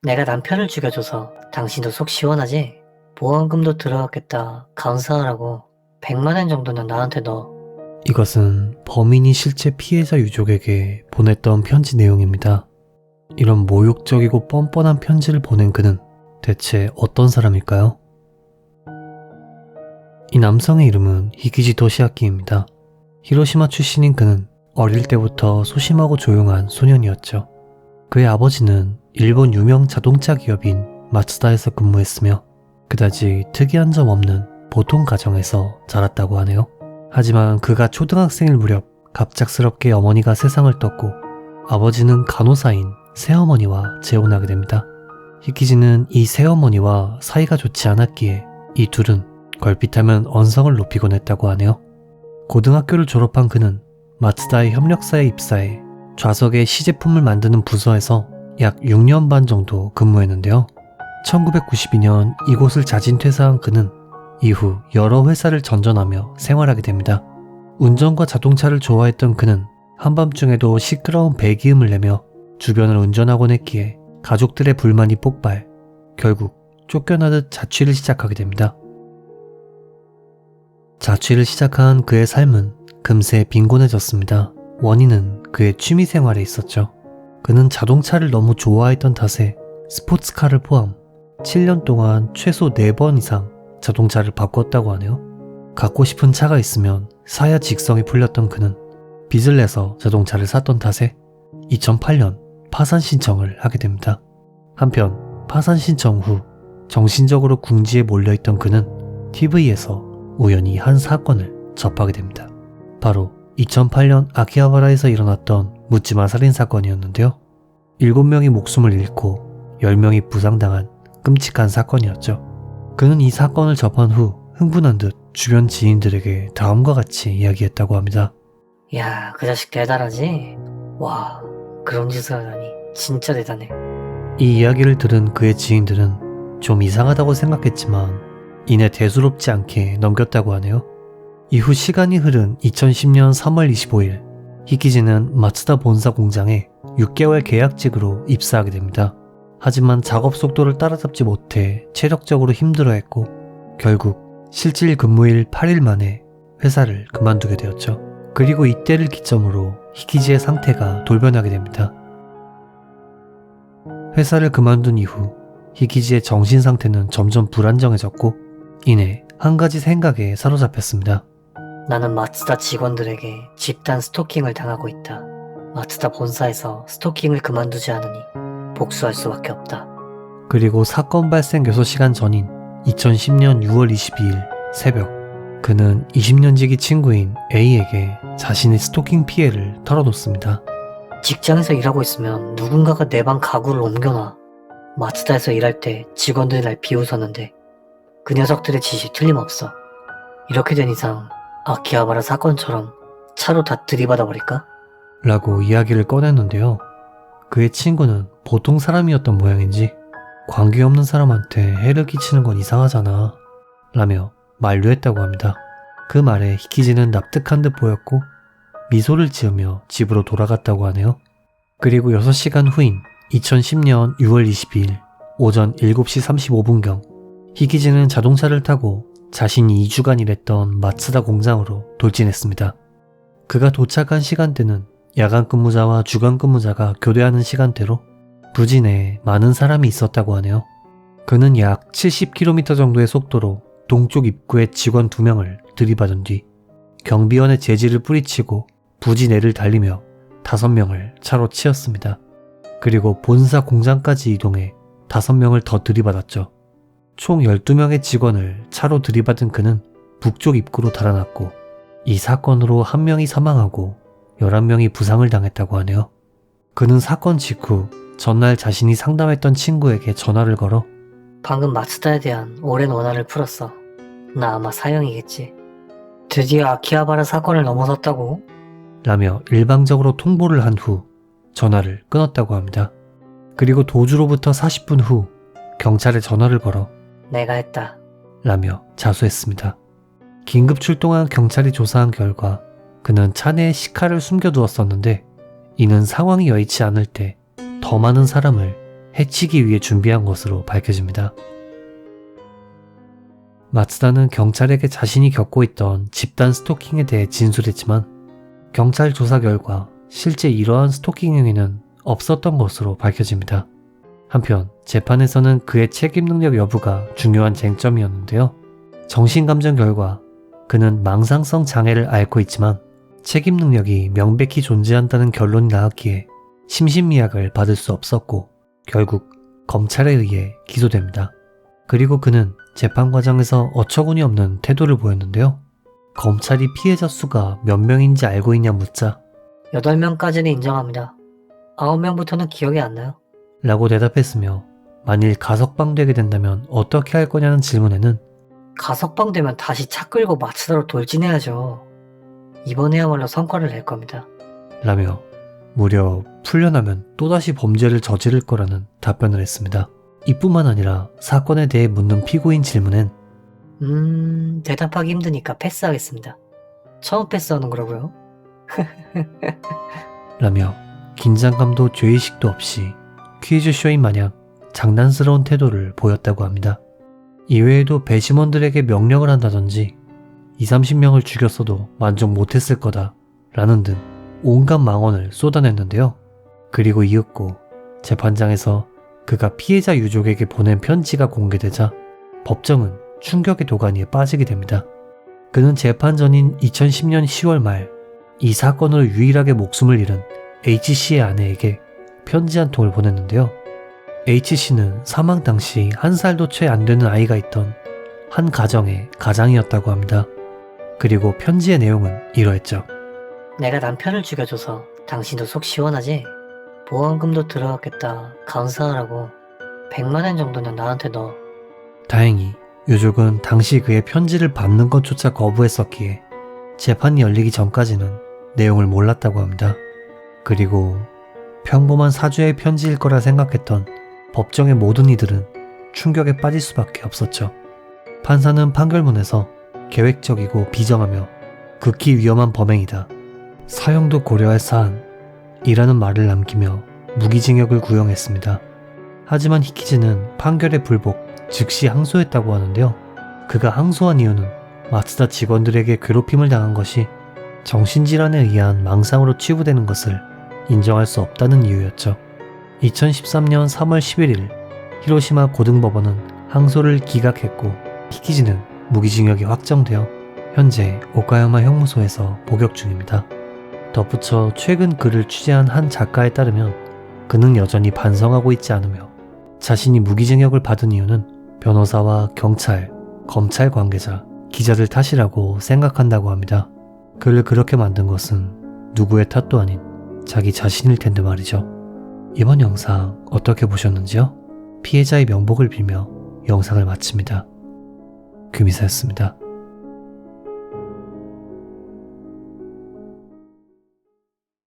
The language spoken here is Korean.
내가 남편을 죽여줘서 당신도 속 시원하지? 보험금도 들어갔겠다. 감사하라고. 100만 원 정도는 나한테 넣어. 이것은 범인이 실제 피해자 유족에게 보냈던 편지 내용입니다. 이런 모욕적이고 뻔뻔한 편지를 보낸 그는 대체 어떤 사람일까요? 이 남성의 이름은 히키지 토시아키입니다. 히로시마 출신인 그는 어릴 때부터 소심하고 조용한 소년이었죠. 그의 아버지는 일본 유명 자동차 기업인 마츠다에서 근무했으며 그다지 특이한 점 없는 보통 가정에서 자랐다고 하네요. 하지만 그가 초등학생일 무렵 갑작스럽게 어머니가 세상을 떴고 아버지는 간호사인 새어머니와 재혼하게 됩니다. 히키지는 이 새어머니와 사이가 좋지 않았기에 이 둘은 걸핏하면 언성을 높이곤 했다고 하네요. 고등학교를 졸업한 그는 마츠다의 협력사에 입사해 좌석의 시제품을 만드는 부서에서 약 6년 반 정도 근무했는데요. 1992년 이곳을 자진 퇴사한 그는 이후 여러 회사를 전전하며 생활하게 됩니다. 운전과 자동차를 좋아했던 그는 한밤중에도 시끄러운 배기음을 내며 주변을 운전하곤 했기에 가족들의 불만이 폭발, 결국 쫓겨나듯 자취를 시작하게 됩니다. 자취를 시작한 그의 삶은 금세 빈곤해졌습니다. 원인은 그의 취미생활에 있었죠. 그는 자동차를 너무 좋아했던 탓에 스포츠카를 포함 7년 동안 최소 4번 이상 자동차를 바꿨다고 하네요. 갖고 싶은 차가 있으면 사야 직성이 풀렸던 그는 빚을 내서 자동차를 샀던 탓에 2008년 파산 신청을 하게 됩니다. 한편 파산 신청 후 정신적으로 궁지에 몰려있던 그는 TV에서 우연히 한 사건을 접하게 됩니다. 바로 2008년 아키하바라에서 일어났던 묻지마 살인사건이었는데요. 7명이 목숨을 잃고 10명이 부상당한 끔찍한 사건이었죠. 그는 이 사건을 접한 후 흥분한 듯 주변 지인들에게 다음과 같이 이야기했다고 합니다. 야, 그 자식 대단하지? 와, 그런 짓을 하다니. 진짜 대단해. 이 이야기를 들은 그의 지인들은 좀 이상하다고 생각했지만 이내 대수롭지 않게 넘겼다고 하네요. 이후 시간이 흐른 2010년 3월 25일 히키지는 마츠다 본사 공장에 6개월 계약직으로 입사하게 됩니다. 하지만 작업 속도를 따라잡지 못해 체력적으로 힘들어했고 결국 실질 근무일 8일 만에 회사를 그만두게 되었죠. 그리고 이때를 기점으로 히키지의 상태가 돌변하게 됩니다. 회사를 그만둔 이후 히키지의 정신 상태는 점점 불안정해졌고 이내 한 가지 생각에 사로잡혔습니다. 나는 마츠다 직원들에게 집단 스토킹을 당하고 있다. 마츠다 본사에서 스토킹을 그만두지 않으니 복수할 수밖에 없다. 그리고 사건 발생 6시간 전인 2010년 6월 22일 새벽 그는 20년 지기 친구인 A에게 자신의 스토킹 피해를 털어놓습니다. 직장에서 일하고 있으면 누군가가 내 방 가구를 옮겨놔. 마츠다에서 일할 때 직원들이 날 비웃었는데 그 녀석들의 짓이 틀림없어. 이렇게 된 이상 아키하바라 사건처럼 차로 다 들이받아 버릴까? 라고 이야기를 꺼냈는데요. 그의 친구는 보통 사람이었던 모양인지 관계없는 사람한테 해를 끼치는 건 이상하잖아 라며 만류했다고 합니다. 그 말에 히키지는 납득한 듯 보였고 미소를 지으며 집으로 돌아갔다고 하네요. 그리고 6시간 후인 2010년 6월 22일 오전 7시 35분경 히키지는 자동차를 타고 자신이 2주간 일했던 마츠다 공장으로 돌진했습니다. 그가 도착한 시간대는 야간 근무자와 주간 근무자가 교대하는 시간대로 부진에 많은 사람이 있었다고 하네요. 그는 약 70km 정도의 속도로 동쪽 입구에 직원 2명을 들이받은 뒤 경비원의 제지를 뿌리치고 부진내를 달리며 5명을 차로 치었습니다. 그리고 본사 공장까지 이동해 5명을 더 들이받았죠. 총 12명의 직원을 차로 들이받은 그는 북쪽 입구로 달아났고 이 사건으로 1명이 사망하고 11명이 부상을 당했다고 하네요. 그는 사건 직후 전날 자신이 상담했던 친구에게 전화를 걸어 방금 마츠다에 대한 오랜 원한을 풀었어. 나 아마 사형이겠지. 드디어 아키하바라 사건을 넘어섰다고? 라며 일방적으로 통보를 한 후 전화를 끊었다고 합니다. 그리고 도주로부터 40분 후 경찰에 전화를 걸어 내가 했다. 라며 자수했습니다. 긴급 출동한 경찰이 조사한 결과 그는 차 내에 시카를 숨겨두었었는데 이는 상황이 여의치 않을 때 더 많은 사람을 해치기 위해 준비한 것으로 밝혀집니다. 마츠다는 경찰에게 자신이 겪고 있던 집단 스토킹에 대해 진술했지만 경찰 조사 결과 실제 이러한 스토킹 행위는 없었던 것으로 밝혀집니다. 한편 재판에서는 그의 책임 능력 여부가 중요한 쟁점이었는데요. 정신감정 결과 그는 망상성 장애를 앓고 있지만 책임 능력이 명백히 존재한다는 결론이 나왔기에 심신미약을 받을 수 없었고 결국 검찰에 의해 기소됩니다. 그리고 그는 재판 과정에서 어처구니 없는 태도를 보였는데요. 검찰이 피해자 수가 몇 명인지 알고 있냐 묻자 8명까지는 인정합니다. 9명부터는 기억이 안 나요. 라고 대답했으며 만일 가석방되게 된다면 어떻게 할 거냐는 질문에는 가석방 되면 다시 차 끌고 마츠다로 돌진해야죠. 이번에야말로 성과를 낼 겁니다. 라며 무려 풀려나면 또다시 범죄를 저지를 거라는 답변을 했습니다. 이뿐만 아니라 사건에 대해 묻는 피고인 질문엔 대답하기 힘드니까 패스하겠습니다. 처음 패스하는 거라고요? 라며 긴장감도 죄의식도 없이 퀴즈쇼인 마냥 장난스러운 태도를 보였다고 합니다. 이외에도 배심원들에게 명령을 한다든지 20-30명을 죽였어도 만족 못했을 거다 라는 등 온갖 망언을 쏟아냈는데요. 그리고 이윽고 재판장에서 그가 피해자 유족에게 보낸 편지가 공개되자 법정은 충격의 도가니에 빠지게 됩니다. 그는 재판 전인 2010년 10월 말 이 사건으로 유일하게 목숨을 잃은 H씨의 아내에게 편지 한 통을 보냈는데요. H씨는 사망 당시 1살도 채 안 되는 아이가 있던 한 가정의 가장이었다고 합니다. 그리고 편지의 내용은 이러했죠. 내가 남편을 죽여줘서 당신도 속 시원하지? 보험금도 들어갔겠다. 감사하라고. 100만 원 정도는 나한테 넣어. 다행히 유족은 당시 그의 편지를 받는 것조차 거부했었기에 재판이 열리기 전까지는 내용을 몰랐다고 합니다. 그리고 평범한 사주의 편지일 거라 생각했던 법정의 모든 이들은 충격에 빠질 수밖에 없었죠. 판사는 판결문에서 계획적이고 비정하며 극히 위험한 범행이다. 사형도 고려할 사안이라는 말을 남기며 무기징역을 구형했습니다. 하지만 히키즈는 판결에 불복, 즉시 항소했다고 하는데요. 그가 항소한 이유는 마츠다 직원들에게 괴롭힘을 당한 것이 정신질환에 의한 망상으로 치부되는 것을 인정할 수 없다는 이유였죠. 2013년 3월 11일 히로시마 고등법원은 항소를 기각했고 히키즈는 무기징역이 확정되어 현재 오카야마 형무소에서 복역 중입니다. 덧붙여 최근 글을 취재한 한 작가에 따르면 그는 여전히 반성하고 있지 않으며 자신이 무기징역을 받은 이유는 변호사와 경찰, 검찰 관계자, 기자들 탓이라고 생각한다고 합니다. 그를 그렇게 만든 것은 누구의 탓도 아닌 자기 자신일 텐데 말이죠. 이번 영상 어떻게 보셨는지요? 피해자의 명복을 빌며 영상을 마칩니다. 금이사였습니다.